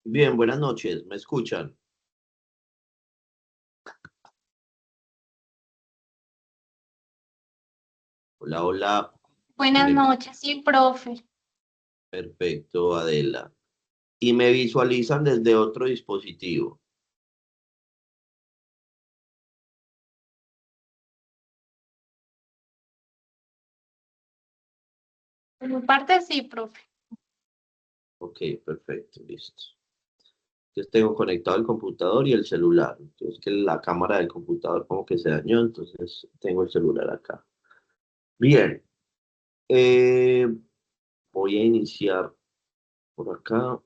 Bien, buenas noches, ¿me escuchan? Hola, hola. Buenas Me- noches, sí, profe. Perfecto, Adela. Y me visualizan desde otro dispositivo. Por mi parte, sí, profe. Ok, perfecto, listo. Entonces tengo conectado el computador y el celular. Entonces que la cámara del computador como que se dañó, entonces tengo el celular acá. Bien, eh, voy a iniciar por acá.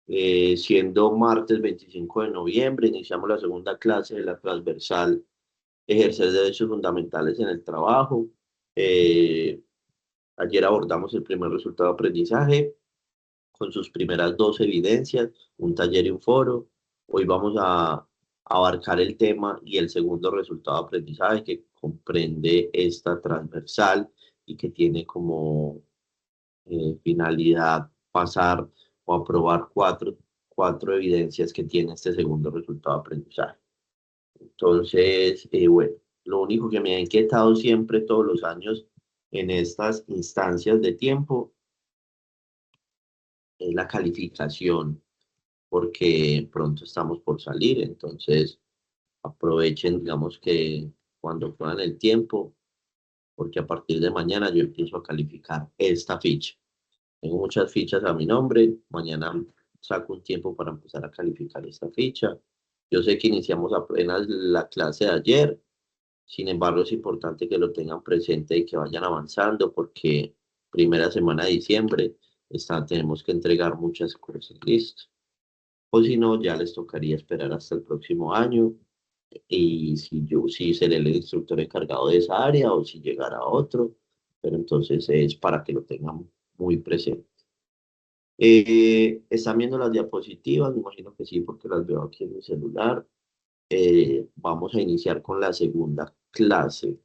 Siendo martes 25 de noviembre, iniciamos la segunda clase de la transversal Ejercer derechos fundamentales en el trabajo. Eh, Ayer abordamos el primer resultado de aprendizaje con sus primeras dos evidencias, un taller y un foro. Hoy vamos a abarcar el tema y el segundo resultado de aprendizaje que comprende esta transversal y que tiene como finalidad pasar o aprobar cuatro evidencias que tiene este segundo resultado de aprendizaje. Entonces, bueno, lo único que me ha inquietado siempre todos los años en estas instancias de tiempo es la calificación, porque pronto estamos por salir, entonces aprovechen, digamos que cuando puedan el tiempo, porque a partir de mañana yo empiezo a calificar esta ficha. Tengo muchas fichas a mi nombre, mañana saco un tiempo para empezar a calificar esta ficha. Yo sé que iniciamos apenas la clase de ayer. Sin embargo, es importante que lo tengan presente y que vayan avanzando porque primera semana de diciembre tenemos que entregar muchas cosas, listo. O si no, ya les tocaría esperar hasta el próximo año y si seré el instructor encargado de esa área o si llegará otro, pero entonces es para que lo tengan muy presente. ¿Están viendo las diapositivas? Me imagino que sí, porque las veo aquí en mi celular. Vamos a iniciar con la segunda clase.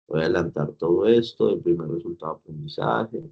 Voy a adelantar todo esto, el primer resultado de aprendizaje.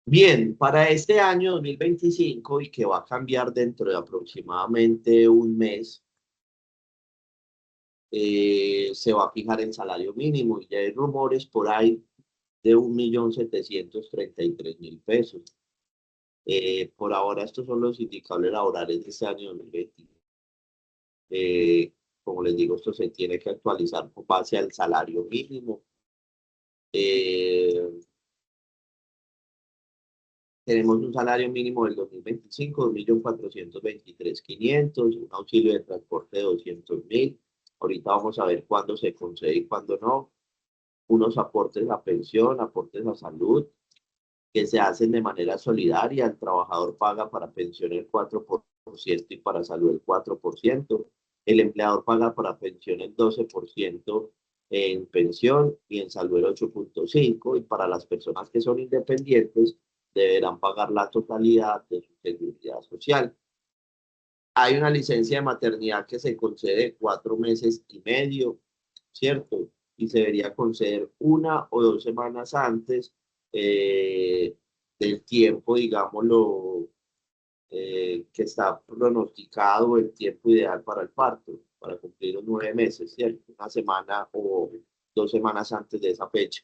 Bien, para este año 2025 y que va a cambiar dentro de aproximadamente un mes, se va a fijar el salario mínimo y ya hay rumores por ahí de 1.733.000 pesos. Por ahora estos son los indicadores laborales de este año 2020. Eh, Como les digo, esto se tiene que actualizar con base al salario mínimo. Eh, Tenemos un salario mínimo del 2025 de 1.423.500, un auxilio de transporte de 200.000. Ahorita vamos a ver cuándo se concede y cuándo no. Unos aportes a pensión, aportes a salud, que se hacen de manera solidaria. El trabajador paga para pensión el 4% y para salud el 4%. El empleador paga para pensión el 12% en pensión y en salud el 8.5%. Y para las personas que son independientes deberán pagar la totalidad de su seguridad social. Hay una licencia de maternidad que se concede 4 meses y medio, ¿cierto? Y se debería conceder 1 o 2 semanas antes eh, del tiempo, digámoslo, que está pronosticado el tiempo ideal para el parto, para cumplir los 9 meses, ¿cierto? 1 semana o 2 semanas antes de esa fecha.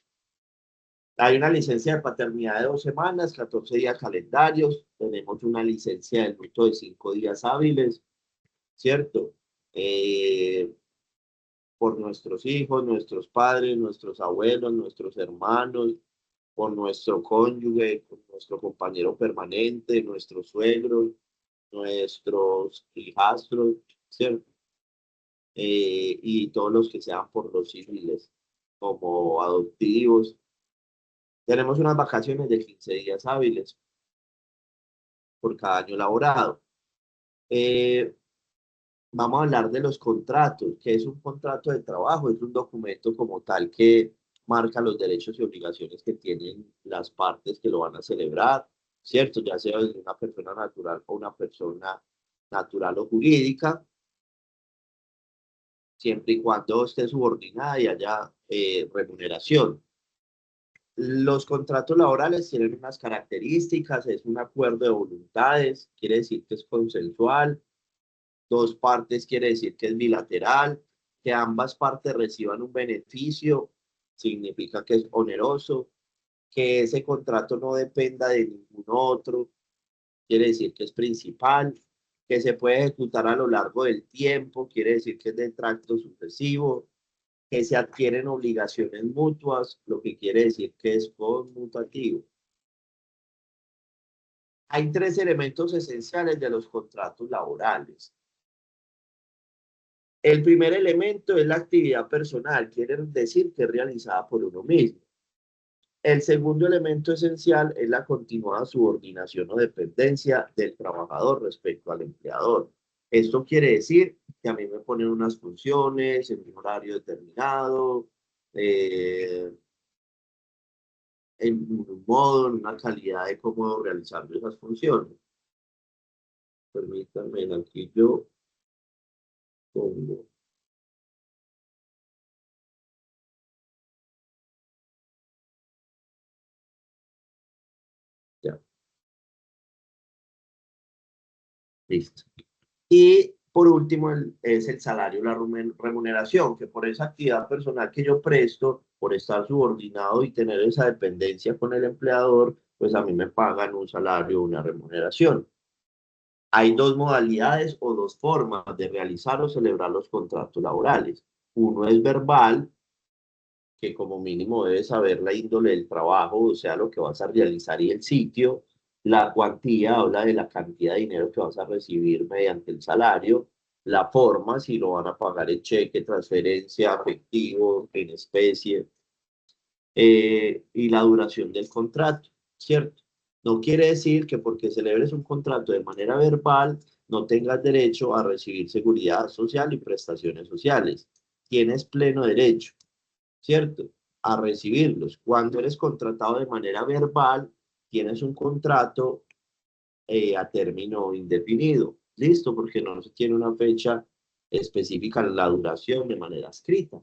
Hay una licencia de paternidad de 2 semanas, 14 días calendarios. Tenemos una licencia de luto de 5 días hábiles, ¿cierto? Eh, por nuestros hijos, nuestros padres, nuestros abuelos, nuestros hermanos, por nuestro cónyuge, por nuestro compañero permanente, nuestros suegros, nuestros hijastros, ¿cierto? Y todos los que sean por los civiles, como adoptivos. Tenemos unas vacaciones de 15 días hábiles por cada año laborado. Vamos a hablar de los contratos. ¿Qué es un contrato de trabajo? Es un documento como tal que marca los derechos y obligaciones que tienen las partes que lo van a celebrar, ¿cierto? Ya sea de una persona natural o una persona natural o jurídica, siempre y cuando esté subordinada y haya remuneración. Los contratos laborales tienen unas características, es un acuerdo de voluntades, quiere decir que es consensual, dos partes quiere decir que es bilateral, que ambas partes reciban un beneficio, significa que es oneroso, que ese contrato no dependa de ningún otro, quiere decir que es principal, que se puede ejecutar a lo largo del tiempo, quiere decir que es de tracto sucesivo, que se adquieren obligaciones mutuas, lo que quiere decir que es conmutativo. Hay tres elementos esenciales de los contratos laborales. El primer elemento es la actividad personal, quiere decir que es realizada por uno mismo. El segundo elemento esencial es la continuada subordinación o dependencia del trabajador respecto al empleador. Esto quiere decir que a mí me ponen unas funciones en un horario determinado, en un modo, en una calidad de cómo realizar esas funciones. Permítanme, aquí yo pongo. Ya, listo. Y por último es el salario, la remuneración, que por esa actividad personal que yo presto, por estar subordinado y tener esa dependencia con el empleador, pues a mí me pagan un salario, una remuneración. Hay dos modalidades o dos formas de realizar o celebrar los contratos laborales. Uno es verbal, que como mínimo debes saber la índole del trabajo, o sea, lo que vas a realizar y el sitio. La cuantía habla de la cantidad de dinero que vas a recibir mediante el salario. La forma, si lo van a pagar en cheque, transferencia, efectivo, en especie. Y la duración del contrato, ¿cierto? No quiere decir que porque celebres un contrato de manera verbal no tengas derecho a recibir seguridad social y prestaciones sociales. Tienes pleno derecho, ¿cierto? A recibirlos. Cuando eres contratado de manera verbal, tienes un contrato a término indefinido. Listo, porque no se tiene una fecha específica en la duración de manera escrita.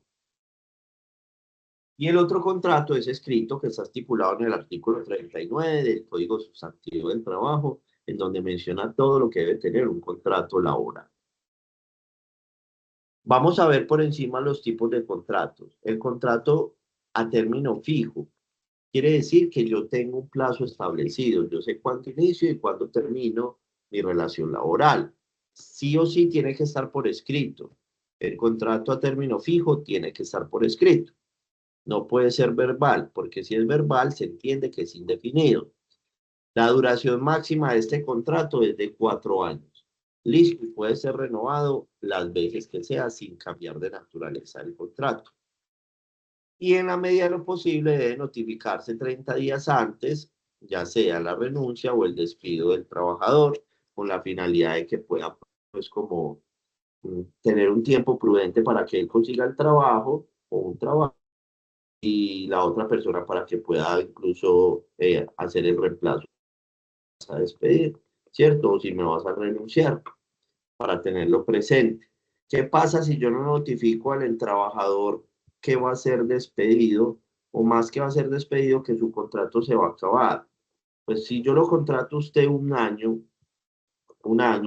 Y el otro contrato es escrito que está estipulado en el artículo 39 del Código Sustantivo del Trabajo, en donde menciona todo lo que debe tener un contrato laboral. Vamos a ver por encima los tipos de contratos. El contrato a término fijo quiere decir que yo tengo un plazo establecido. Yo sé cuándo inicio y cuándo termino mi relación laboral. Sí o sí tiene que estar por escrito. El contrato a término fijo tiene que estar por escrito. No puede ser verbal, porque si es verbal se entiende que es indefinido. La duración máxima de este contrato es de 4 años. Listo, y puede ser renovado las veces que sea sin cambiar de naturaleza el contrato. Y en la medida de lo posible debe notificarse 30 días antes, ya sea la renuncia o el despido del trabajador, con la finalidad de que pueda, pues, como tener un tiempo prudente para que él consiga el trabajo o un trabajo y la otra persona para que pueda incluso hacer el reemplazo a despedir, ¿cierto? O si me vas a renunciar, para tenerlo presente. ¿Qué pasa si yo no notifico al trabajador que va a ser despedido o más que va a ser despedido que su contrato se va a acabar? Pues si yo lo contrato a usted un año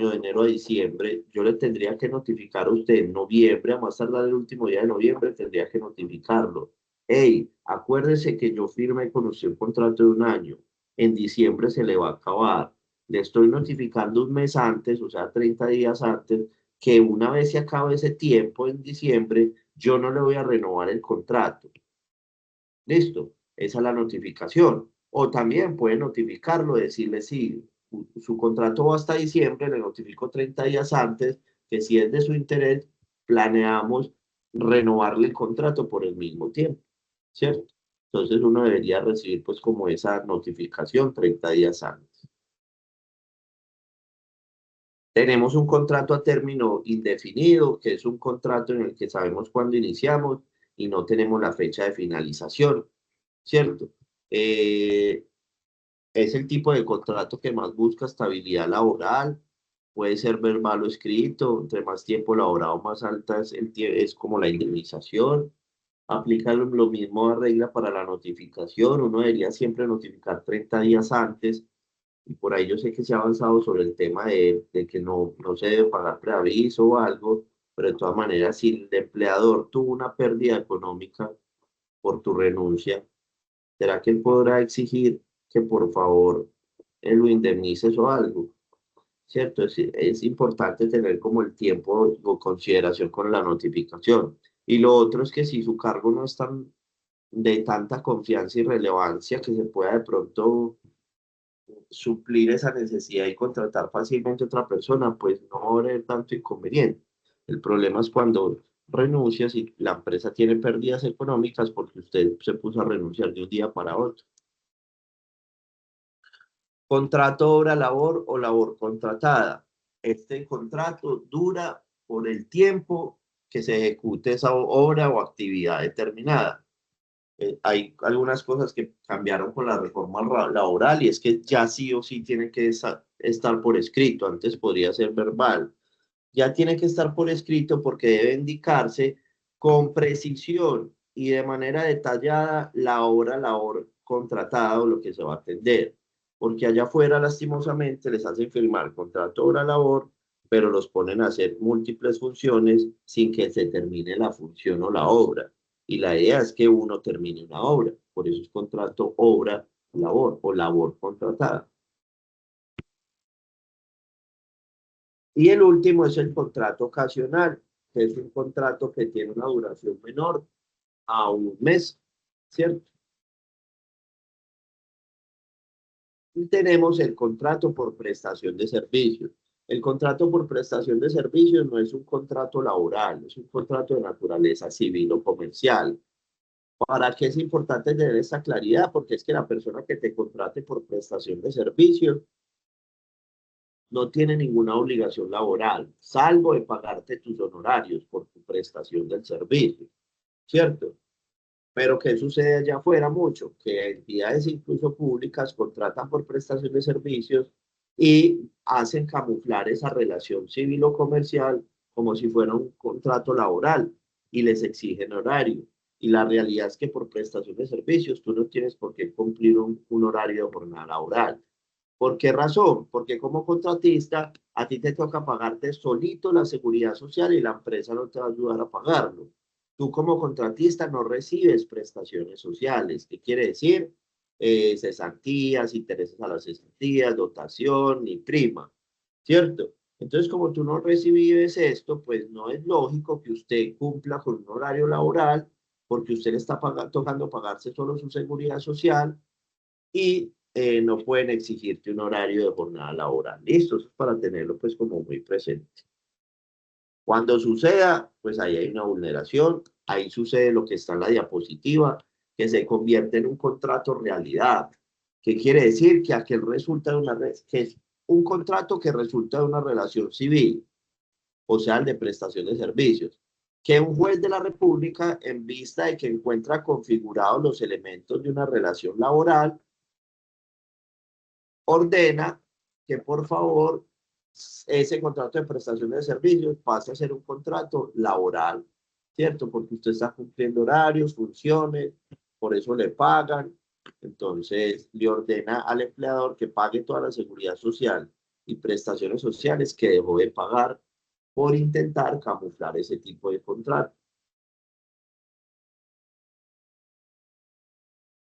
de enero a diciembre, yo le tendría que notificar a usted en noviembre, a más tardar el último día de noviembre, tendría que notificarlo. Hey, acuérdese que yo firmé con usted un contrato de un año. En diciembre se le va a acabar. Le estoy notificando un mes antes, o sea, 30 días antes, que una vez se acabe ese tiempo en diciembre, yo no le voy a renovar el contrato. Listo, esa es la notificación. O también puede notificarlo, decirle si su contrato va hasta diciembre, le notifico 30 días antes que si es de su interés, planeamos renovarle el contrato por el mismo tiempo, ¿cierto? Entonces uno debería recibir pues como esa notificación 30 días antes. Tenemos un contrato a término indefinido, que es un contrato en el que sabemos cuándo iniciamos y no tenemos la fecha de finalización, ¿cierto? Eh, es el tipo de contrato que más busca estabilidad laboral, puede ser verbal o escrito, entre más tiempo laborado, más alta es como la indemnización. Aplica lo mismo a regla para la notificación, uno debería siempre notificar 30 días antes y por ahí yo sé que se ha avanzado sobre el tema de que no se debe pagar preaviso o algo, pero de todas maneras, si el empleador tuvo una pérdida económica por tu renuncia, ¿será que él podrá exigir que por favor él lo indemnices o algo? ¿Cierto? Es importante tener como el tiempo o consideración con la notificación. Y lo otro es que si su cargo no es tan de tanta confianza y relevancia que se pueda de pronto suplir esa necesidad y contratar fácilmente a otra persona, pues no va a haber tanto inconveniente. El problema es cuando renuncias y la empresa tiene pérdidas económicas porque usted se puso a renunciar de un día para otro. Contrato obra-labor o labor contratada. Este contrato dura por el tiempo que se ejecute esa obra o actividad determinada. Hay algunas cosas que cambiaron con la reforma laboral y es que ya sí o sí tiene que estar por escrito, antes podría ser verbal. Ya tiene que estar por escrito porque debe indicarse con precisión y de manera detallada la obra labor contratada o lo que se va a atender. Porque allá afuera, lastimosamente, les hacen firmar contrato obra labor, pero los ponen a hacer múltiples funciones sin que se termine la función o la obra. Y la idea es que uno termine una obra. Por eso es contrato obra labor o labor contratada. Y el último es el contrato ocasional, que es un contrato que tiene una duración menor a un mes, ¿cierto? Y tenemos el contrato por prestación de servicios. El contrato por prestación de servicios no es un contrato laboral, es un contrato de naturaleza civil o comercial. ¿Para qué es importante tener esta claridad? Porque es que la persona que te contrate por prestación de servicios no tiene ninguna obligación laboral, salvo de pagarte tus honorarios por tu prestación del servicio, ¿cierto? Pero ¿qué sucede allá afuera mucho? Que entidades incluso públicas contratan por prestación de servicios y hacen camuflar esa relación civil o comercial como si fuera un contrato laboral y les exigen horario. Y la realidad es que por prestación de servicios tú no tienes por qué cumplir un horario de jornada laboral. ¿Por qué razón? Porque como contratista a ti te toca pagarte solito la seguridad social y la empresa no te va a ayudar a pagarlo. Tú como contratista no recibes prestaciones sociales. ¿Qué quiere decir? Cesantías, intereses a las cesantías, dotación ni prima, ¿cierto? Entonces, como tú no recibes esto, pues no es lógico que usted cumpla con un horario laboral porque usted le está tocando pagarse solo su seguridad social y no pueden exigirte un horario de jornada laboral. Listo, eso es para tenerlo pues como muy presente. Cuando suceda, pues ahí hay una vulneración, ahí sucede lo que está en la diapositiva, que se convierte en un contrato realidad. ¿Qué quiere decir? Que aquel resulta de que es un contrato que resulta de una relación civil, o sea, el de prestación de servicios, que un juez de la República, en vista de que encuentra configurados los elementos de una relación laboral, ordena que por favor ese contrato de prestación de servicios pase a ser un contrato laboral, ¿cierto? Porque usted está cumpliendo horarios, funciones, por eso le pagan. Entonces le ordena al empleador que pague toda la seguridad social y prestaciones sociales que dejó de pagar por intentar camuflar ese tipo de contrato.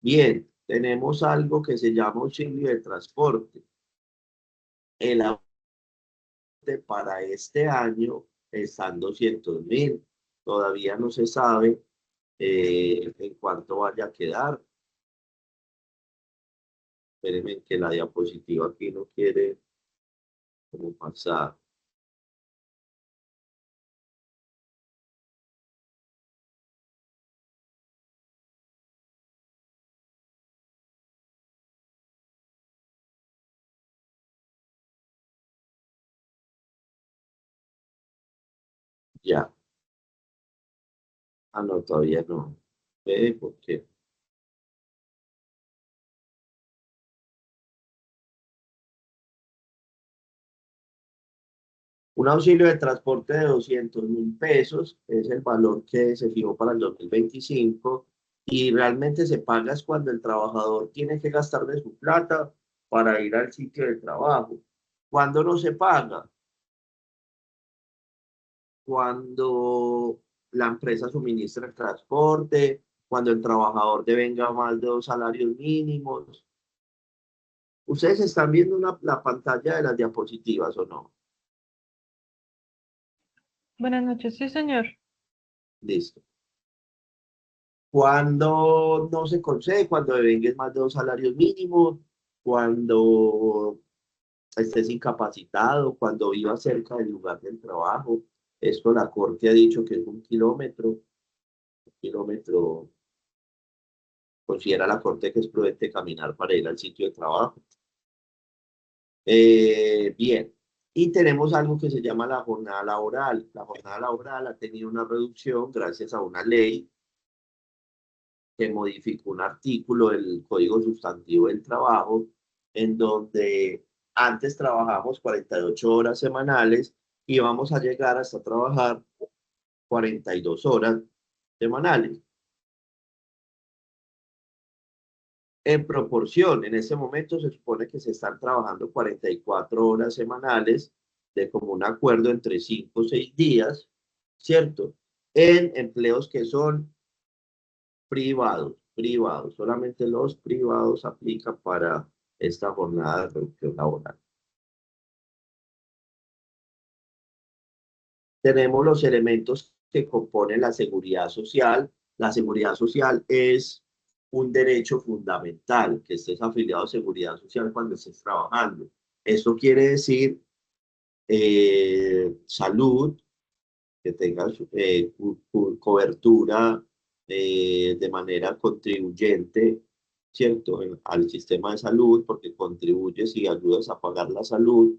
Bien, tenemos algo que se llama auxilio de transporte. El para este año están 200.000. Todavía no se sabe en cuánto vaya a quedar. Espérenme que la diapositiva aquí no quiere como pasar. Ya. Ah, no, todavía no. ¿Por qué? Un auxilio de transporte de 200.000 pesos es el valor que se fijó para el 2025 y realmente se paga es cuando el trabajador tiene que gastar de su plata para ir al sitio de trabajo. ¿Cuándo no se paga? Cuando la empresa suministra el transporte, cuando el trabajador devenga más de 2 salarios mínimos. ¿Ustedes están viendo la pantalla de las diapositivas o no? Buenas noches, sí, señor. Listo. Cuando no se concede, cuando devengues más de 2 salarios mínimos, cuando estés incapacitado, cuando vivas cerca del lugar del trabajo. Esto la Corte ha dicho que es 1 kilómetro. 1 kilómetro considera la Corte que es prudente caminar para ir al sitio de trabajo. Bien, y tenemos algo que se llama la jornada laboral. La jornada laboral ha tenido una reducción gracias a una ley que modificó un artículo del Código Sustantivo del Trabajo, en donde antes trabajábamos 48 horas semanales y vamos a llegar hasta trabajar 42 horas semanales. En proporción, en ese momento se supone que se están trabajando 44 horas semanales de común acuerdo entre 5 o 6 días, ¿cierto? En empleos que son privados, solamente los privados aplican para esta jornada de reducción laboral. Tenemos los elementos que componen la seguridad social. La seguridad social es un derecho fundamental, que estés afiliado a seguridad social cuando estés trabajando. Esto quiere decir salud, que tengas cobertura de manera contribuyente, ¿cierto? Al sistema de salud, porque contribuyes y ayudas a pagar la salud.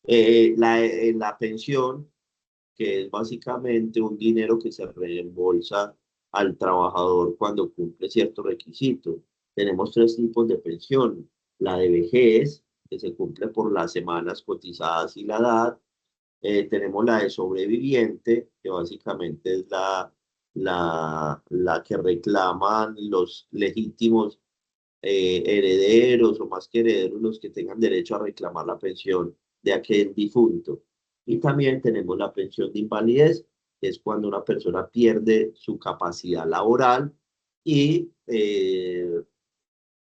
La pensión, que es básicamente un dinero que se reembolsa al trabajador cuando cumple ciertos requisitos. Tenemos 3 tipos de pensión. La de vejez, que se cumple por las semanas cotizadas y la edad. Tenemos la de sobreviviente, que básicamente es la que reclaman los legítimos herederos o más que herederos, los que tengan derecho a reclamar la pensión de aquel difunto. Y también tenemos la pensión de invalidez, que es cuando una persona pierde su capacidad laboral y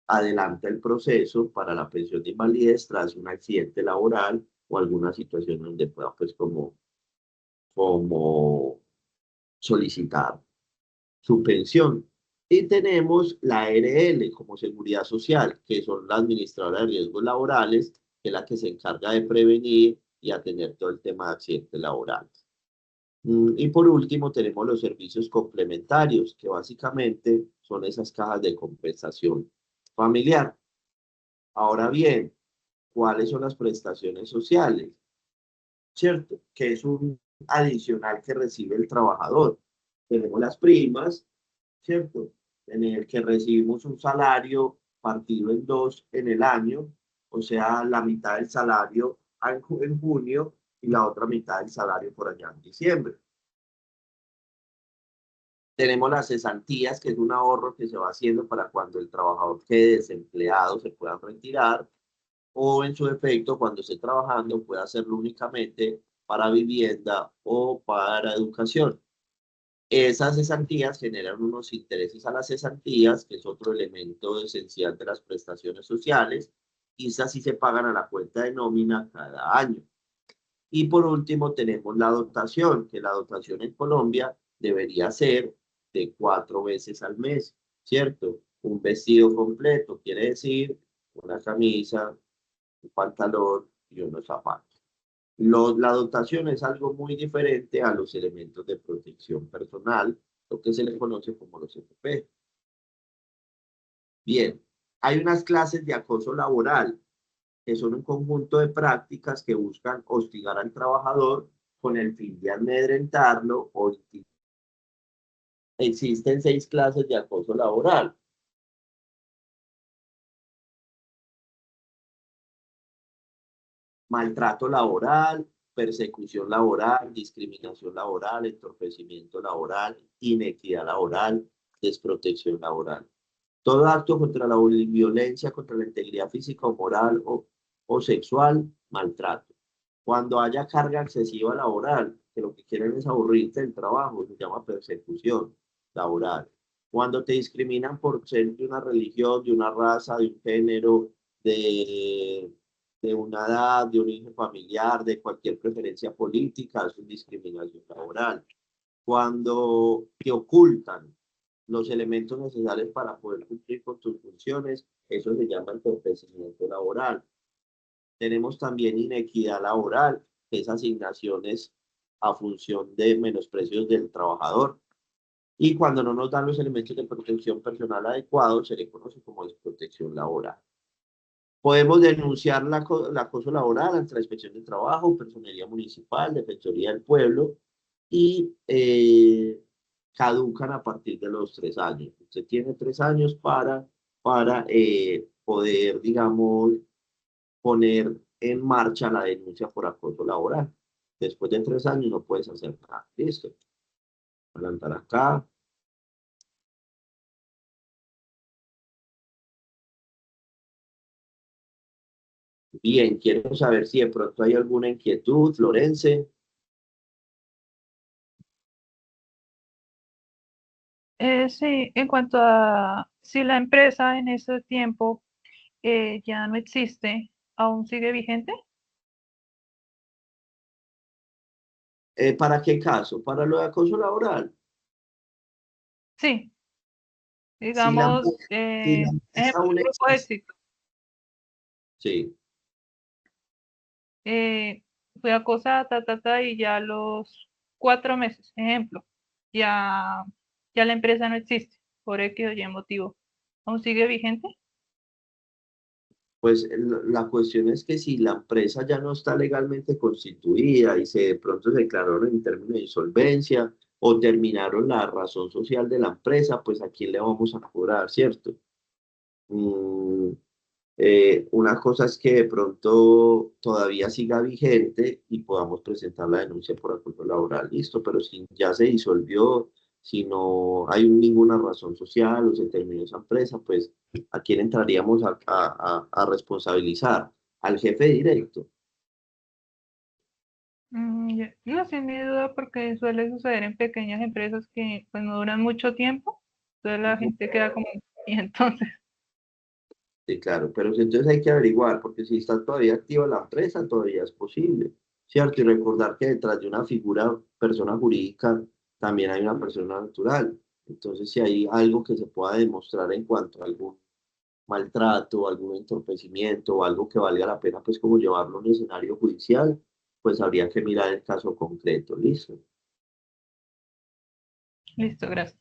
adelanta el proceso para la pensión de invalidez tras un accidente laboral o alguna situación donde pueda pues como solicitar su pensión. Y tenemos la ARL como seguridad social, que son la administradora de riesgos laborales, que es la que se encarga de prevenir y atender todo el tema de accidentes laborales. Y por último tenemos los servicios complementarios, que básicamente son esas cajas de compensación familiar. Ahora bien, ¿cuáles son las prestaciones sociales? ¿Cierto? Que es un adicional que recibe el trabajador. Tenemos las primas, ¿cierto? En el que recibimos un salario partido en dos en el año, o sea, la mitad del salario en junio y la otra mitad del salario por allá en diciembre. Tenemos las cesantías, que es un ahorro que se va haciendo para cuando el trabajador quede desempleado se pueda retirar, o en su defecto, cuando esté trabajando, puede hacerlo únicamente para vivienda o para educación. Esas cesantías generan unos intereses a las cesantías, que es otro elemento esencial de las prestaciones sociales, y esas sí se pagan a la cuenta de nómina cada año. Y por último tenemos la dotación, que la dotación en Colombia debería ser de 4 veces al mes, ¿cierto? Un vestido completo, quiere decir una camisa, un pantalón y unos zapatos. La dotación es algo muy diferente a los elementos de protección personal, lo que se le conoce como los FP. Bien, hay unas clases de acoso laboral que son un conjunto de prácticas que buscan hostigar al trabajador con el fin de amedrentarlo o intimidarlo. Existen 6 clases de acoso laboral. Maltrato laboral, persecución laboral, discriminación laboral, entorpecimiento laboral, inequidad laboral, desprotección laboral. Todo acto contra la violencia, contra la integridad física o moral o sexual, maltrato. Cuando haya carga excesiva laboral, que lo que quieren es aburrirte del trabajo, se llama persecución laboral. Cuando te discriminan por ser de una religión, de una raza, de un género, de una edad, de un origen familiar, de cualquier preferencia política, eso es discriminación laboral. Cuando te ocultan los elementos necesarios para poder cumplir con tus funciones, eso se llama entorpecimiento laboral. Tenemos también inequidad laboral, que es asignaciones a función de menosprecios del trabajador. Y cuando no nos dan los elementos de protección personal adecuados, se le conoce como desprotección laboral. Podemos denunciar el acoso laboral ante la Inspección de Trabajo, Personería Municipal, Defensoría del Pueblo y caducan a partir de los 3 años. Usted tiene 3 años para poder, digamos, poner en marcha la denuncia por acoso laboral. Después de 3 años no puedes hacer nada. Listo. Adelantar acá. Bien, quiero saber si de pronto hay alguna inquietud, Florence. Sí, en cuanto a si la empresa en ese tiempo ya no existe, ¿aún sigue vigente? ¿Para qué caso? Para lo de acoso laboral. Sí, Si la, digamos, si la empresa ejemplo, aún grupo existe. éxito. Sí, eh, Fui acosada, y ya a los 4 meses, ejemplo, ya, ya la empresa no existe, por X o Y motivo. ¿Aún sigue vigente? pues la cuestión es que si la empresa ya no está legalmente constituida y de pronto se declararon en términos de insolvencia o terminaron la razón social de la empresa, pues a quién le vamos a cobrar, ¿cierto? Mm, una cosa es que de pronto todavía siga vigente y podamos presentar la denuncia por acoso laboral, listo, pero si ya se disolvió, si no hay ninguna razón social o se terminó esa empresa, pues ¿a quién entraríamos a responsabilizar? Al jefe directo. No, sin mi duda, porque suele suceder en pequeñas empresas que pues no duran mucho tiempo, entonces la Ujú. gente queda como, y entonces, Sí, claro, pero entonces hay que averiguar, porque si está todavía activa la empresa, todavía es posible, ¿cierto? Y recordar que detrás de una figura, persona jurídica, también hay una persona natural. Entonces, si hay algo que se pueda demostrar en cuanto a algún maltrato, algún entorpecimiento o algo que valga la pena, pues como llevarlo a un escenario judicial, pues habría que mirar el caso concreto, ¿listo? listo, gracias.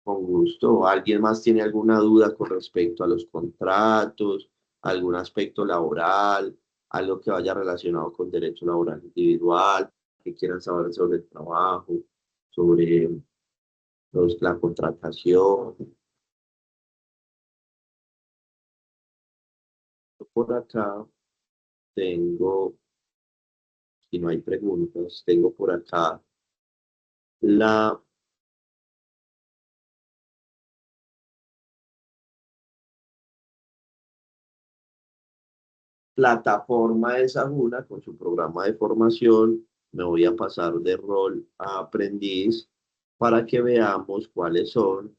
Con gusto. ¿Alguien más tiene alguna duda con respecto a los contratos, algún aspecto laboral, algo que vaya relacionado con derecho laboral individual, que quieran saber sobre el trabajo, sobre la contratación? Por acá tengo, si no hay preguntas, tengo por acá la plataforma de Sajuna con su programa de formación. Me voy a pasar de rol a aprendiz para que veamos cuáles son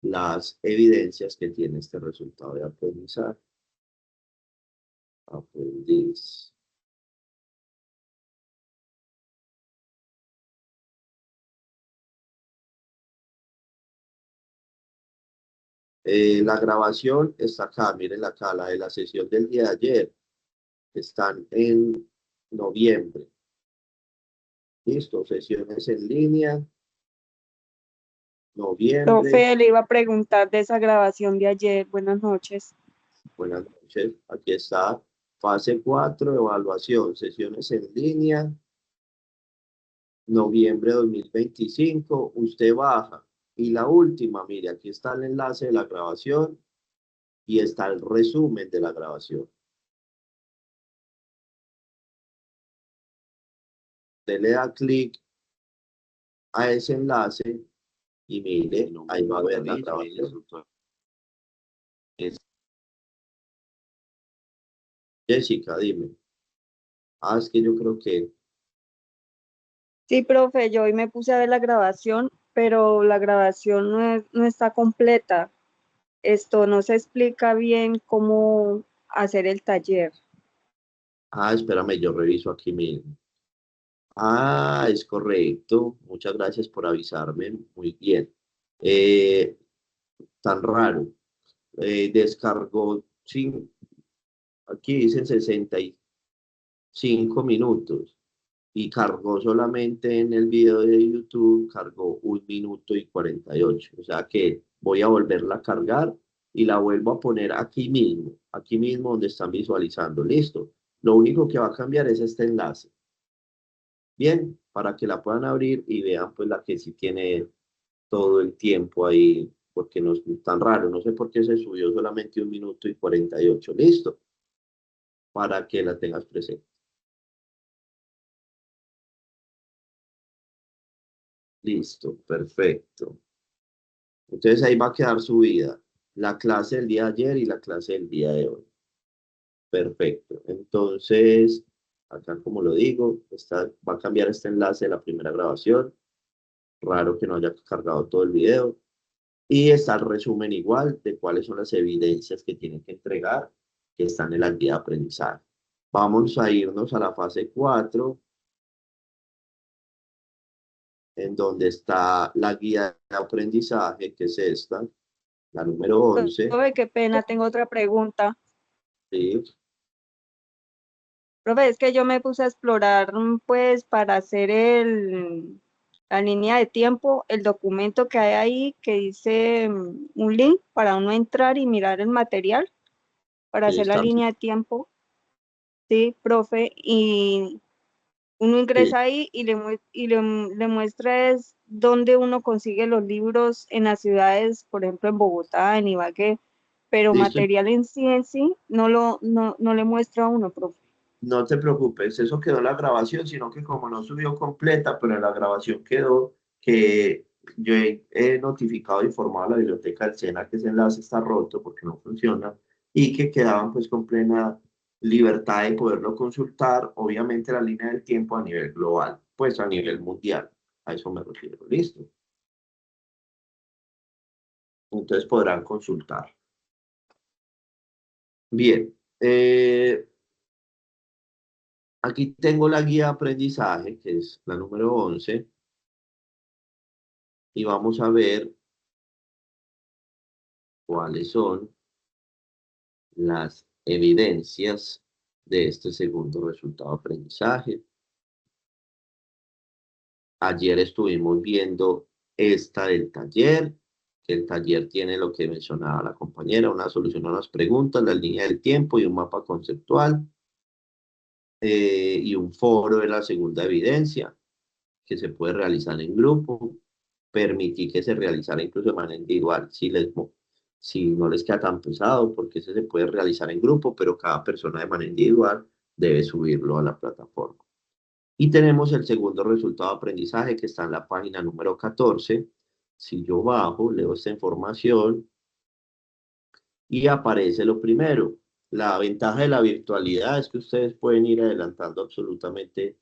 las evidencias que tiene este resultado de aprendizaje. Aprendiz. La grabación está acá, miren acá, la de la sesión del día de ayer. Están en noviembre. Listo, sesiones en línea, noviembre. Profe, le iba a preguntar de esa grabación de ayer. Buenas noches. Buenas noches, aquí está. Fase 4, evaluación, sesiones en línea, noviembre de 2025. Usted baja. Y la última, mire, aquí está el enlace de la grabación y está el resumen de la grabación. Usted le da clic a ese enlace y mire, ahí va a ver la grabación. Jessica, dime. Es que yo creo que Sí, profe, yo hoy me puse a ver la grabación, pero la grabación no está completa. Esto no se explica bien cómo hacer el taller. espérame, yo reviso aquí mismo. Es correcto. Muchas gracias por avisarme. Muy bien. Tan raro. Descargó, sí, aquí dicen 65 minutos y cargó solamente en el video de YouTube, cargó 1 minuto y 48. O sea que voy a volverla a cargar y la vuelvo a poner aquí mismo donde están visualizando. Listo. Lo único que va a cambiar es este enlace. Bien, para que la puedan abrir y vean pues la que sí tiene todo el tiempo ahí, porque no es tan raro, no sé por qué se subió solamente 1 minuto y 48, listo, para que la tengas presente. Listo, perfecto. Entonces ahí va a quedar subida la clase del día de ayer y la clase del día de hoy. Perfecto. Entonces, acá como lo digo, va a cambiar este enlace de la primera grabación. Raro que no haya cargado todo el video. Y está el resumen igual de cuáles son las evidencias que tienen que entregar que están en la guía de aprendizaje. Vamos a irnos a la fase 4, en donde está la guía de aprendizaje, que es esta, la número 11. Profe, qué pena, tengo otra pregunta. ¿Sí? Profe, es que yo me puse a explorar, pues, para hacer la línea de tiempo, el documento que hay ahí que dice un link para uno entrar y mirar el material para Sí, hacer la está. línea de tiempo. Sí, profe, y uno Sí. ingresa ahí y le muestra es dónde uno consigue los libros en las ciudades, por ejemplo, en Bogotá, en Ibagué, pero Listo. material en sí no le muestra a uno, profe. No te preocupes, eso quedó en la grabación, sino que como no subió completa, pero en la grabación quedó que yo he notificado e informado a la biblioteca del SENA que ese enlace está roto porque no funciona y que quedaban pues con plena libertad de poderlo consultar, obviamente la línea del tiempo a nivel global, pues a nivel mundial, a eso me refiero, listo. Entonces podrán consultar. Bien, aquí tengo la guía de aprendizaje, que es la número 11. Y vamos a ver cuáles son las evidencias de este segundo resultado de aprendizaje. Ayer estuvimos viendo esta del taller, que el taller tiene lo que mencionaba la compañera, una solución a las preguntas, la línea del tiempo y un mapa conceptual. Y un foro de la segunda evidencia, que se puede realizar en grupo. Permití que se realizara incluso de manera individual, si no les queda tan pesado, porque ese se puede realizar en grupo, pero cada persona de manera individual debe subirlo a la plataforma. Y tenemos el segundo resultado de aprendizaje que está en la página número 14. Si yo bajo, leo esta información y aparece lo primero. La ventaja de la virtualidad es que ustedes pueden ir adelantando absolutamente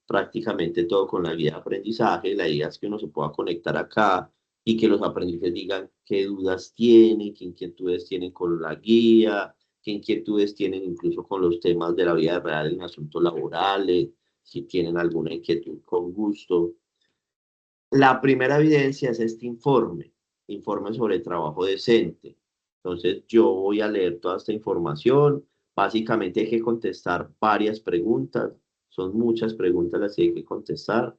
prácticamente todo con la guía de aprendizaje. La idea es que uno se pueda conectar acá y que los aprendices digan qué dudas tienen, qué inquietudes tienen con la guía, qué inquietudes tienen incluso con los temas de la vida real en asuntos laborales, si tienen alguna inquietud con gusto. La primera evidencia es este informe. informe sobre trabajo decente. Entonces, yo voy a leer toda esta información. Básicamente hay que contestar varias preguntas. Son muchas preguntas las que hay que contestar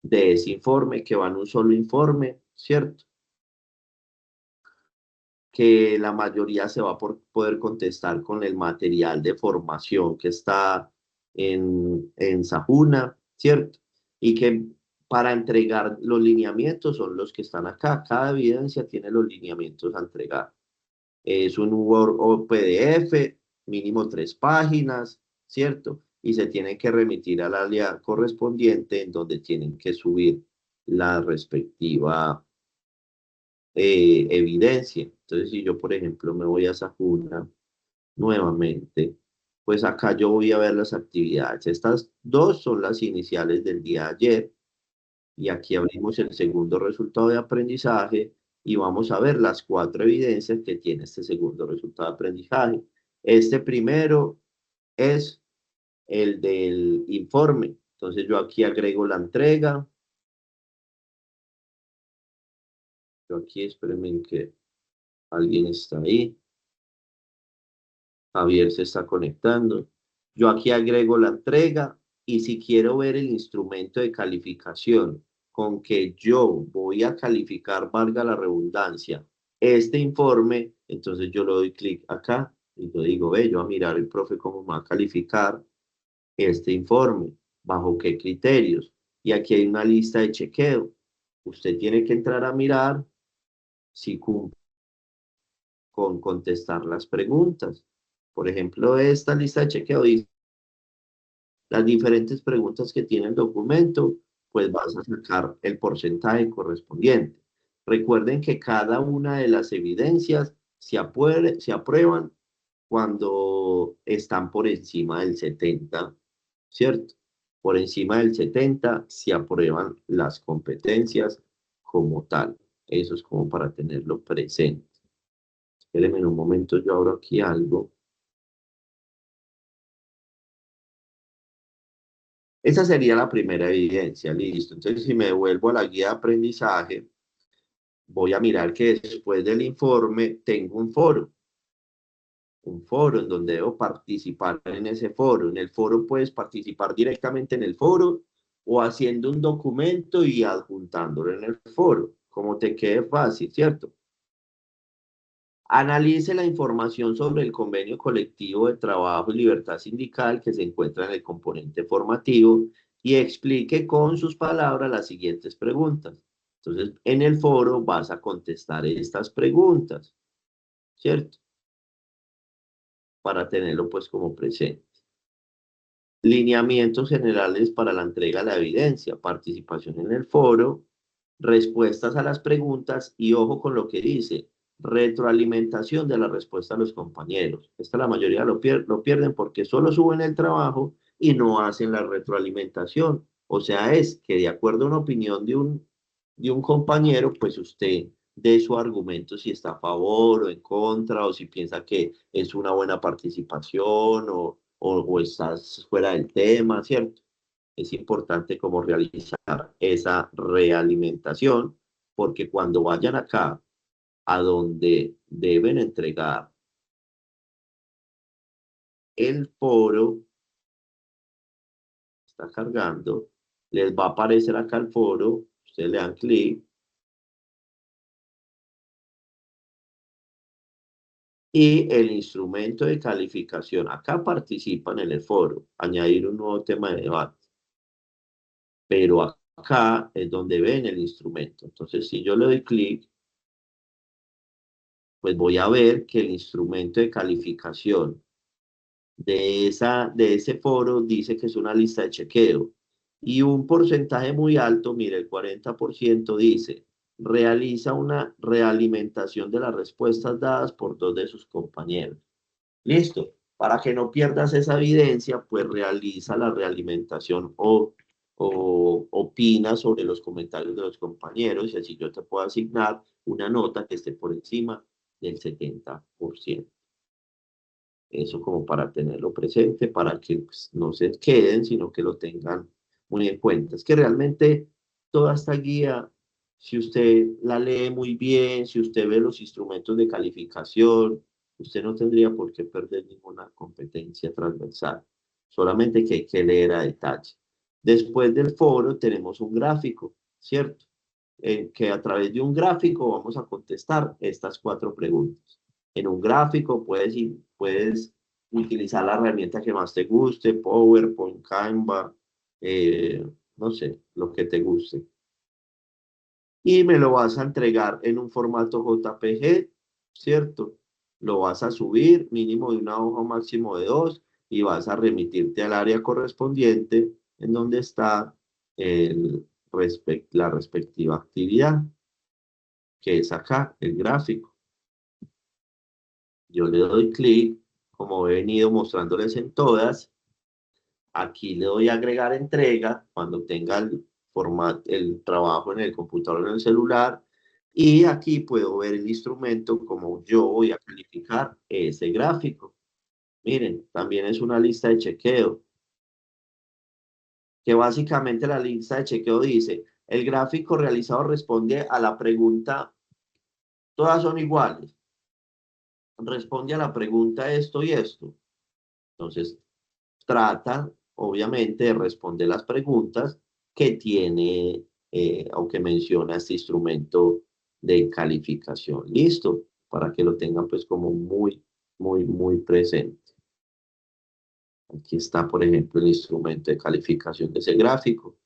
de ese informe, que va en un solo informe, ¿cierto? Que la mayoría se va a poder contestar con el material de formación que está en Sajuna, ¿cierto? Y que para entregar los lineamientos son los que están acá. Cada evidencia tiene los lineamientos a entregar. Es un Word o PDF, mínimo 3 páginas, ¿cierto? Y se tienen que remitir al área correspondiente en donde tienen que subir la respectiva evidencia. Entonces, si yo, por ejemplo, me voy a Sajuna nuevamente, pues acá yo voy a ver las actividades. Estas dos son las iniciales del día de ayer y aquí abrimos el segundo resultado de aprendizaje y vamos a ver las 4 evidencias que tiene este segundo resultado de aprendizaje. Este primero es el del informe. Entonces yo aquí agrego la entrega. Yo aquí, espérenme que alguien está ahí. Javier se está conectando. Yo aquí agrego la entrega y si quiero ver el instrumento de calificación con que yo voy a calificar, valga la redundancia, este informe, entonces yo le doy clic acá y yo digo, ve, yo voy a mirar el profe cómo me va a calificar este informe, bajo qué criterios. Y aquí hay una lista de chequeo. Usted tiene que entrar a mirar si cumple con contestar las preguntas. Por ejemplo, esta lista de chequeo dice las diferentes preguntas que tiene el documento, pues vas a sacar el porcentaje correspondiente. Recuerden que cada una de las evidencias se aprueban cuando están por encima del 70, ¿cierto? Por encima del 70 se aprueban las competencias como tal. Eso es como para tenerlo presente. Espérenme un momento, yo abro aquí algo. Esa sería la primera evidencia, listo. Entonces, si me devuelvo a la guía de aprendizaje, voy a mirar que después del informe tengo un foro en donde debo participar en ese foro. En el foro puedes participar directamente en el foro o haciendo un documento y adjuntándolo en el foro, como te quede fácil, ¿cierto? Analice la información sobre el convenio colectivo de trabajo y libertad sindical que se encuentra en el componente formativo y explique con sus palabras las siguientes preguntas. Entonces, en el foro vas a contestar estas preguntas, ¿cierto? Para tenerlo pues como presente. Lineamientos generales para la entrega de la evidencia, participación en el foro, respuestas a las preguntas y ojo con lo que dice, retroalimentación de la respuesta a los compañeros. Esta la mayoría lo pierden porque solo suben el trabajo y no hacen la retroalimentación. O sea, es que de acuerdo a una opinión de un compañero, pues usted dé su argumento si está a favor o en contra, o si piensa que es una buena participación o estás fuera del tema, ¿cierto? Es importante como realizar esa realimentación, porque cuando vayan acá a donde deben entregar el foro, está cargando, les va a aparecer acá el foro, ustedes le dan clic y el instrumento de calificación. Acá participan en el foro, añadir un nuevo tema de debate. Pero acá es donde ven el instrumento. Entonces, si yo le doy clic, pues voy a ver que el instrumento de calificación de ese foro dice que es una lista de chequeo. Y un porcentaje muy alto, mire, el 40% dice, realiza una realimentación de las respuestas dadas por 2 de sus compañeros. Listo. Para que no pierdas esa evidencia, pues realiza la realimentación o opina sobre los comentarios de los compañeros y así yo te puedo asignar una nota que esté por encima del 70%. Eso como para tenerlo presente, para que pues, no se queden, sino que lo tengan muy en cuenta. Es que realmente toda esta guía Si usted la lee muy bien, si usted ve los instrumentos de calificación, usted no tendría por qué perder ninguna competencia transversal. Solamente que hay que leer a detalle. Después del foro tenemos un gráfico, ¿cierto? Que a través de un gráfico vamos a contestar estas 4 preguntas. En un gráfico puedes utilizar la herramienta que más te guste, PowerPoint, Canva, no sé, lo que te guste. Y me lo vas a entregar en un formato JPG, ¿cierto? Lo vas a subir mínimo de una hoja, máximo de 2, y vas a remitirte al área correspondiente en donde está la respectiva actividad, que es acá, el gráfico. Yo le doy clic, como he venido mostrándoles en todas. Aquí le doy a agregar entrega cuando tenga el trabajo en el computador o en el celular. Y aquí puedo ver el instrumento como yo voy a calificar ese gráfico. Miren, también es una lista de chequeo. Que básicamente la lista de chequeo dice, el gráfico realizado responde a la pregunta, todas son iguales. Responde a la pregunta esto y esto. Entonces, trata, obviamente, de responder las preguntas que tiene o que menciona este instrumento de calificación. Listo, para que lo tengan pues como muy, muy, muy presente. Aquí está, por ejemplo, el instrumento de calificación de ese gráfico.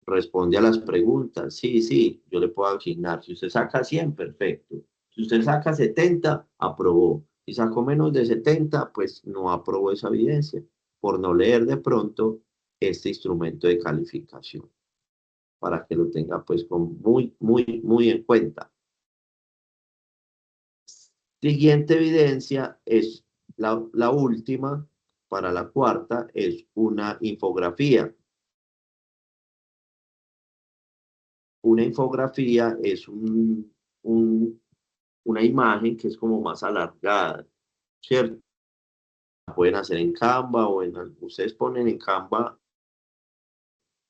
Responde a las preguntas. Sí, sí, yo le puedo asignar. Si usted saca 100, perfecto. Si usted saca 70, aprobó. Si sacó menos de 70, pues no aprobó esa evidencia por no leer de pronto este instrumento de calificación, para que lo tenga pues con muy, muy, muy en cuenta. Siguiente evidencia es la última, para la cuarta, es una infografía. Una infografía es una imagen que es como más alargada, ¿cierto? La pueden hacer en Canva o ustedes ponen en Canva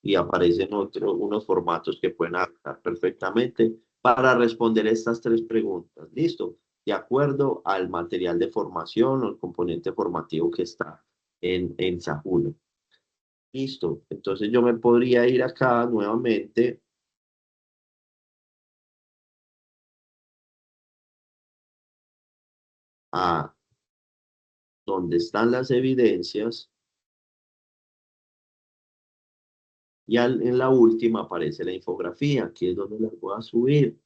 y aparecen unos formatos que pueden adaptar perfectamente para responder estas 3 preguntas. ¿Listo? De acuerdo al material de formación o el componente formativo que está en Sajulo. Listo. Entonces yo me podría ir acá nuevamente a donde están las evidencias y en la última aparece la infografía. Aquí es donde la voy a subir.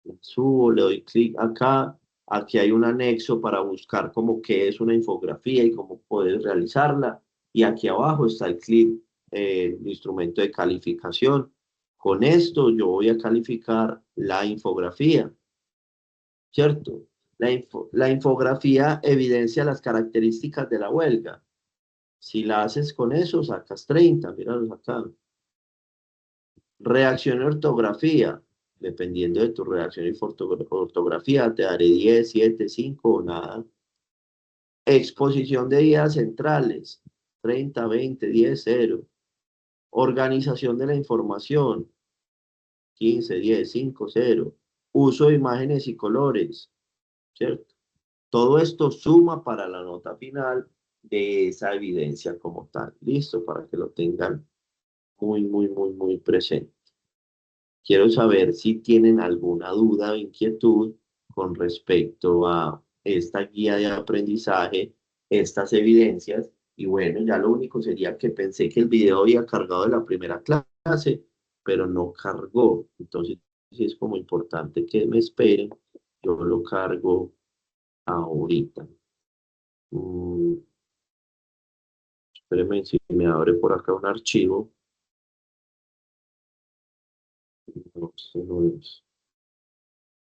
La subo, le doy clic acá. Aquí hay un anexo para buscar como qué es una infografía y cómo puedes realizarla. Y aquí abajo está el clip, el instrumento de calificación. Con esto yo voy a calificar la infografía, ¿cierto? La infografía evidencia las características de la huelga. Si la haces con eso, sacas 30, míralos acá. Reacción y ortografía. Dependiendo de tu reacción y ortografía, te daré 10, 7, 5 o nada. Exposición de ideas centrales. 30, 20, 10, 0. Organización de la información. 15, 10, 5, 0. Uso de imágenes y colores. ¿Cierto? Todo esto suma para la nota final de esa evidencia como tal. Listo, para que lo tengan muy, muy, muy, muy presente. Quiero saber si tienen alguna duda o inquietud con respecto a esta guía de aprendizaje, estas evidencias. Y bueno, ya lo único sería que pensé que el video había cargado de la primera clase, pero no cargó. Entonces, sí es como importante que me esperen. Yo lo cargo ahorita. Espérenme si me abre por acá un archivo. No, este no es.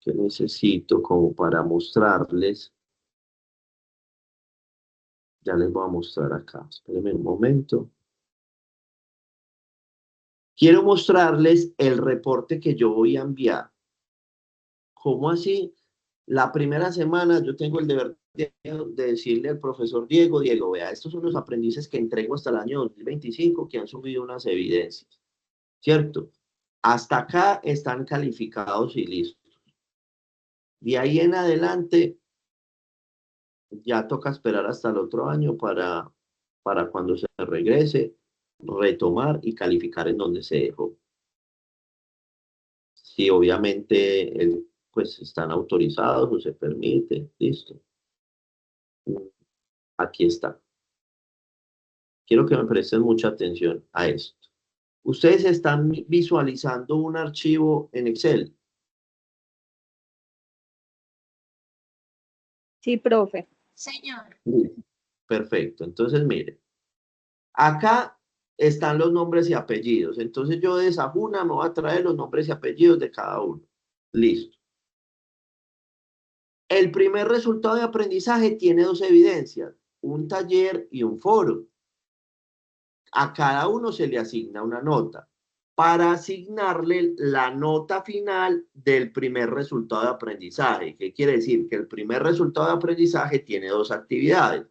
Que necesito como para mostrarles. Ya les voy a mostrar acá. Espérenme un momento. Quiero mostrarles el reporte que yo voy a enviar. ¿Cómo así? La primera semana yo tengo el deber de decirle al profesor Diego, vea, estos son los aprendices que entrego hasta el año 2025 que han subido unas evidencias, ¿cierto? Hasta acá están calificados y listos. De ahí en adelante, ya toca esperar hasta el otro año para cuando se regrese, retomar y calificar en donde se dejó. Si obviamente pues están autorizados o se permite, listo. Aquí está. Quiero que me presten mucha atención a esto. Ustedes están visualizando un archivo en Excel. Sí, profe. Señor. Perfecto. Entonces, mire, acá están los nombres y apellidos. Entonces yo de esa juna me voy a traer los nombres y apellidos de cada uno. Listo. El primer resultado de aprendizaje tiene dos evidencias, un taller y un foro. A cada uno se le asigna una nota para asignarle la nota final del primer resultado de aprendizaje. ¿Qué quiere decir? Que el primer resultado de aprendizaje tiene dos actividades.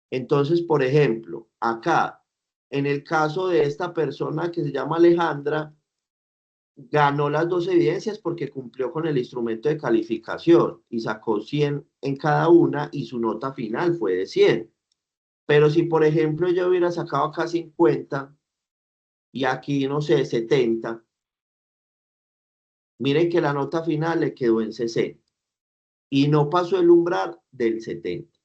Entonces, por ejemplo, acá, en el caso de esta persona que se llama Alejandra, ganó las dos evidencias porque cumplió con el instrumento de calificación y sacó 100 en cada una y su nota final fue de 100. Pero si, por ejemplo, yo hubiera sacado acá 50 y aquí, no sé, 70, miren que la nota final le quedó en 60 y no pasó el umbral del 70,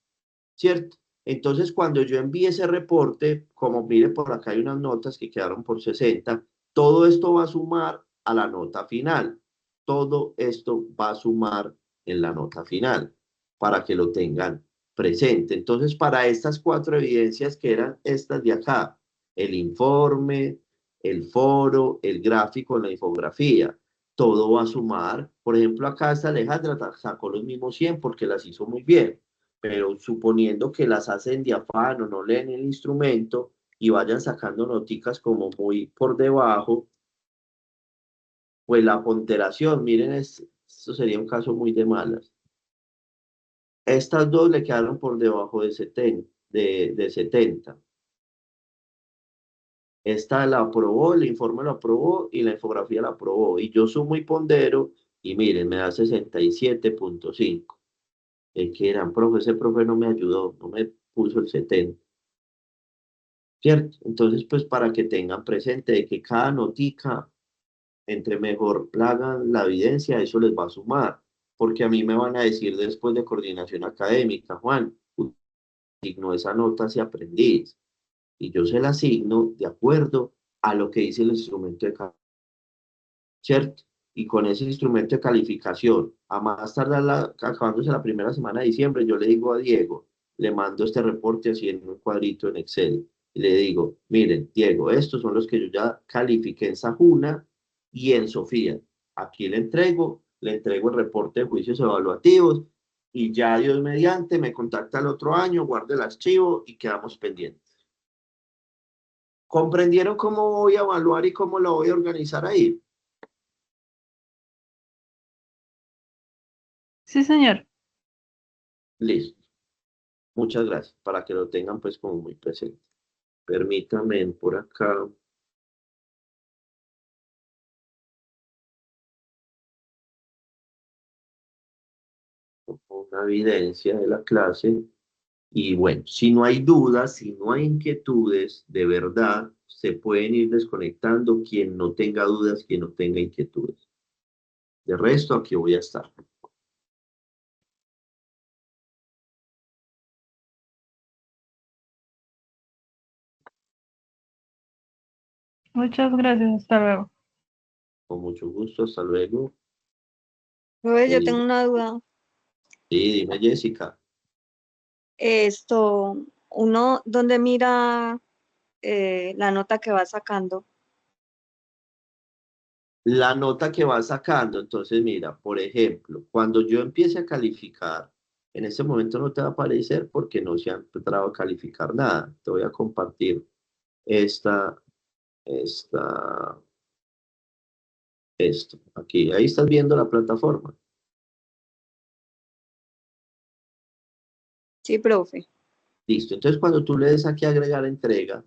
¿cierto? Entonces, cuando yo envíe ese reporte, como miren por acá hay unas notas que quedaron por 60, todo esto va a sumar a la nota final. Todo esto va a sumar en la nota final para que lo tengan presente. Entonces, para estas cuatro evidencias que eran estas de acá, el informe, el foro, el gráfico, la infografía, todo va a sumar. Por ejemplo, acá esta Alejandra sacó los mismos 100 porque las hizo muy bien, pero suponiendo que las hacen de afán o no leen el instrumento y vayan sacando noticas como muy por debajo, pues la ponderación, miren, esto sería un caso muy de malas. Estas dos le quedaron por debajo de 70, de 70. Esta la aprobó, el informe lo aprobó y la infografía la aprobó. Y yo sumo y pondero y miren, me da 67.5. El que eran, profe, ese profe no me ayudó, no me puso el 70. ¿Cierto? Entonces, pues para que tengan presente de que cada notica, entre mejor la hagan la evidencia, eso les va a sumar. Porque a mí me van a decir después de coordinación académica, Juan, asignó esa nota si aprendís. Y yo se la asigno de acuerdo a lo que dice el instrumento de calificación, ¿cierto? Y con ese instrumento de calificación, a más tardar acabándose la primera semana de diciembre, yo le digo a Diego, le mando este reporte así en un cuadrito en Excel, y le digo, miren, Diego, estos son los que yo ya califiqué en Sajuna y en Sofía. Aquí le entrego el reporte de juicios evaluativos, y ya Dios mediante me contacta el otro año, guarde el archivo y quedamos pendientes. ¿Comprendieron cómo voy a evaluar y cómo lo voy a organizar ahí? Sí, señor. Listo. Muchas gracias, para que lo tengan pues como muy presente. Permítanme por acá. Una evidencia de la clase. Y bueno, si no hay dudas, si no hay inquietudes, de verdad, se pueden ir desconectando quien no tenga dudas, quien no tenga inquietudes. De resto, aquí voy a estar. Muchas gracias. Hasta luego. Con mucho gusto, hasta luego. Profe, yo tengo Sí, una duda. dime, Jessica. Esto, uno, ¿dónde mira la nota que va sacando? La nota que vas sacando, entonces mira, por ejemplo, cuando yo empiece a calificar, en este momento no te va a aparecer porque no se ha empezado a calificar nada. Te voy a compartir esta, esta, esto, aquí. Ahí estás viendo la plataforma. Sí, profe. Listo. Entonces, cuando tú le des aquí a agregar entrega,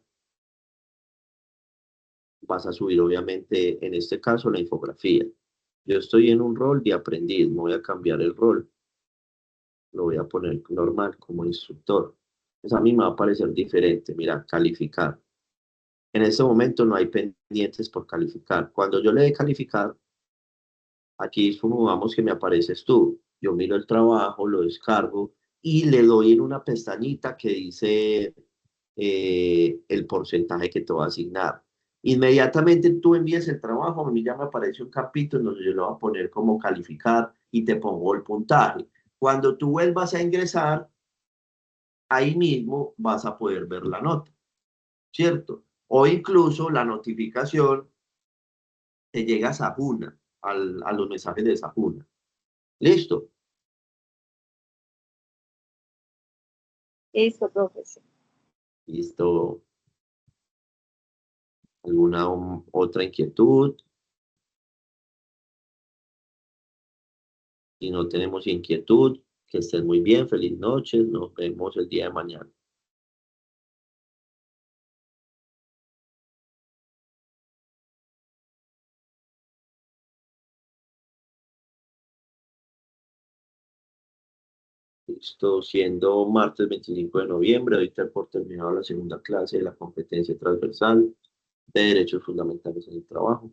vas a subir obviamente, en este caso, la infografía. Yo estoy en un rol de aprendiz, me voy a cambiar el rol, lo voy a poner normal como instructor. Pues a mí me va a parecer diferente, mira, calificar. En este momento no hay pendientes por calificar. Cuando yo le dé calificar, aquí supongamos que me apareces tú. Yo miro el trabajo, lo descargo y le doy en una pestañita que dice el porcentaje que te va a asignar. Inmediatamente tú envías el trabajo, a mí ya me aparece un capítulo donde yo lo voy a poner como calificar y te pongo el puntaje. Cuando tú vuelvas a ingresar, ahí mismo vas a poder ver la nota, ¿cierto? O incluso la notificación te llega a Sajuna, a los mensajes de Sajuna. ¿Listo? Listo, profe. Sí. ¿Listo? ¿Alguna otra inquietud? Si no tenemos inquietud, que estén muy bien, feliz noche, nos vemos el día de mañana. Listo, siendo martes 25 de noviembre, ahorita por terminado la segunda clase de la competencia transversal de Derechos Fundamentales en el Trabajo.